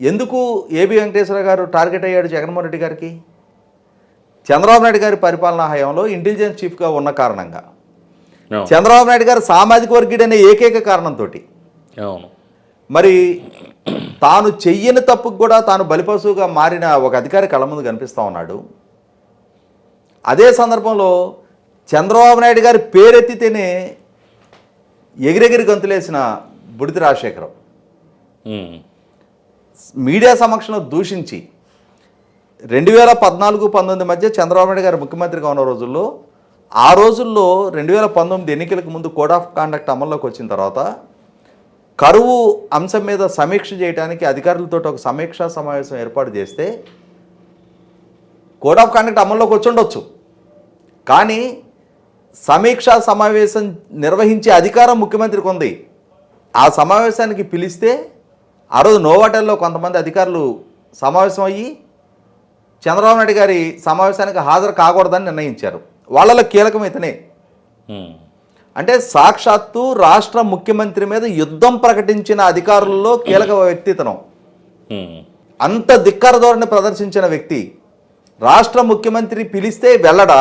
ఎందుకు ఏబి వెంకటేశ్వర గారు టార్గెట్ అయ్యాడు జగన్మోహన్ రెడ్డి గారికి? చంద్రబాబు నాయుడు గారి పరిపాలనా హయాంలో ఇంటెలిజెన్స్ చీఫ్గా ఉన్న కారణంగా, చంద్రబాబు నాయుడు గారు సామాజిక వర్గీయుడనే ఏకైక కారణంతో, మరి తాను చెయ్యని తప్పుకు కూడా తాను బలిపశువుగా మారిన ఒక అధికారి కళ్ళ ముందు కనిపిస్తూ ఉన్నాడు. అదే సందర్భంలో చంద్రబాబు నాయుడు గారి పేరెత్తితేనే ఎగిరెగిరి గంతులేసిన బుడితి రాజశేఖరం మీడియా సమక్షంలో దూషించి 2014-19 మధ్య చంద్రబాబు నాయుడు గారు ముఖ్యమంత్రిగా ఉన్న రోజుల్లో, ఆ రోజుల్లో 2019 ఎన్నికలకు ముందు కోడ్ ఆఫ్ కాండక్ట్ అమల్లోకి వచ్చిన తర్వాత కరువు అంశం మీద సమీక్ష చేయడానికి అధికారులతో ఒక సమీక్షా సమావేశం ఏర్పాటు చేస్తే కోడ్ ఆఫ్ కాండక్ట్ అమల్లోకి వచ్చి ఉండొచ్చు, కానీ సమీక్షా సమావేశం నిర్వహించే అధికారం ముఖ్యమంత్రికి ఉంది. ఆ సమావేశానికి పిలిస్తే ఆ రోజు నోవాటెల్లో కొంతమంది అధికారులు సమావేశం అయ్యి చంద్రబాబు నాయుడు గారి సమావేశానికి హాజరు కాకూడదని నిర్ణయించారు. వాళ్ళలో కీలకం ఇతనే. అంటే సాక్షాత్తు రాష్ట్ర ముఖ్యమంత్రి మీద యుద్ధం ప్రకటించిన అధికారుల్లో కీలక వ్యక్తి ఇతను. అంత ధిక్కార ధోరణి ప్రదర్శించిన వ్యక్తి రాష్ట్ర ముఖ్యమంత్రి పిలిస్తే వెళ్ళడా?